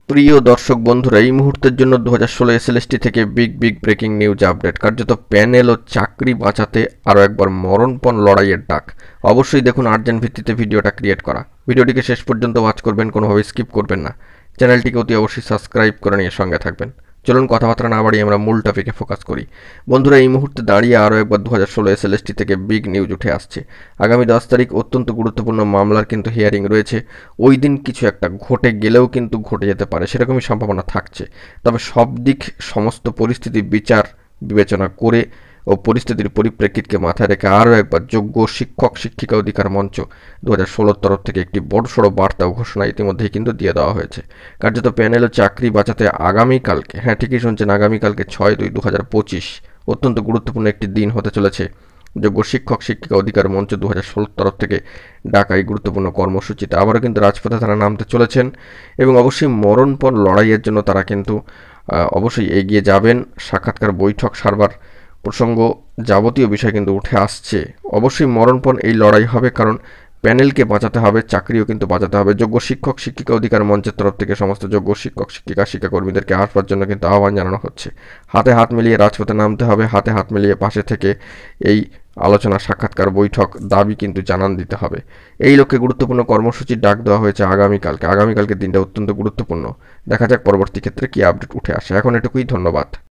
প্রিয় দর্শক বন্ধুরা, এই মুহূর্তের জন্য 2016 এসএলএসটি থেকে বিগ ব্রেকিং নিউজ আপডেট। কার্যত প্যানেল ও চাকরি বাঁচাতে আরও একবার মরণপণ লড়াইয়ের ডাক। অবশ্যই দেখুন, আর্জেন্ট ভিত্তিতে ভিডিওটা ক্রিয়েট করা। ভিডিওটিকে শেষ পর্যন্ত ওয়াচ করবেন, কোনোভাবে স্কিপ করবেন না। চ্যানেলটিকে অতি অবশ্যই সাবস্ক্রাইব করে নিয়ে সঙ্গে থাকবেন। চলুন কথাবার্তা না বাড়িয়ে আমরা মূল টপিকে ফোকাস করি। বন্ধুরা, এই মুহূর্তে দাঁড়িয়ে আরও একবার 2016 এসএলএসটি থেকে বিগ নিউজ উঠে আসছে। আগামী 10 তারিখ অত্যন্ত গুরুত্বপূর্ণ মামলার কিন্তু হিয়ারিং রয়েছে। ওই দিন কিছু একটা ঘটে গেলেও কিন্তু ঘটে যেতে পারে, সেরকমই সম্ভাবনা থাকছে। তবে সব দিক, সমস্ত পরিস্থিতি বিচার বিবেচনা করে ও পরিস্থিতির পরিপ্রেক্ষিতকে মাথায় রেখে আরও একবার যোগ্য শিক্ষক শিক্ষিকা অধিকার মঞ্চ 2016 তরফ থেকে একটি বড়সড় বার্তা ও ঘোষণা ইতিমধ্যেই কিন্তু দিয়ে দেওয়া হয়েছে। কার্যত প্যানেল ও চাকরি বাঁচাতে আগামীকালকে, হ্যাঁ ঠিকই শুনছেন, আগামীকালকে 6/2/2025 অত্যন্ত গুরুত্বপূর্ণ একটি দিন হতে চলেছে। যোগ্য শিক্ষক শিক্ষিকা অধিকার মঞ্চ 2016 তরফ থেকে ডাকা এই গুরুত্বপূর্ণ কর্মসূচিতে আবারও কিন্তু রাজপথে তারা নামতে চলেছেন এবং অবশ্যই মরণপণ লড়াইয়ের জন্য তারা কিন্তু অবশ্যই এগিয়ে যাবেন। সাক্ষাৎকার, বৈঠক সারবার প্রসঙ্গ, যাবতীয় বিষয় কিন্তু উঠে আসছে। অবশ্যই মরণপণ এই লড়াই হবে, কারণ প্যানেলকে বাঁচাতে হবে, চাকরিও কিন্তু বাঁচাতে হবে। যোগ্য শিক্ষক শিক্ষিকা অধিকার মঞ্চের তরফ থেকে সমস্ত যোগ্য শিক্ষক শিক্ষিকা শিক্ষাকর্মীদেরকে আসবার জন্য কিন্তু আহ্বান জানানো হচ্ছে। হাতে হাত মিলিয়ে রাজপথে নামতে হবে, হাতে হাত মিলিয়ে পাশে থেকে এই আলোচনা, সাক্ষাৎকার, বৈঠক দাবি কিন্তু জানান দিতে হবে। এই লক্ষ্যে গুরুত্বপূর্ণ কর্মসূচির ডাক দেওয়া হয়েছে আগামীকালকে দিনটা অত্যন্ত গুরুত্বপূর্ণ। দেখা যাক পরবর্তী ক্ষেত্রে কি আপডেট উঠে আসে। এখন এটুকুই, ধন্যবাদ।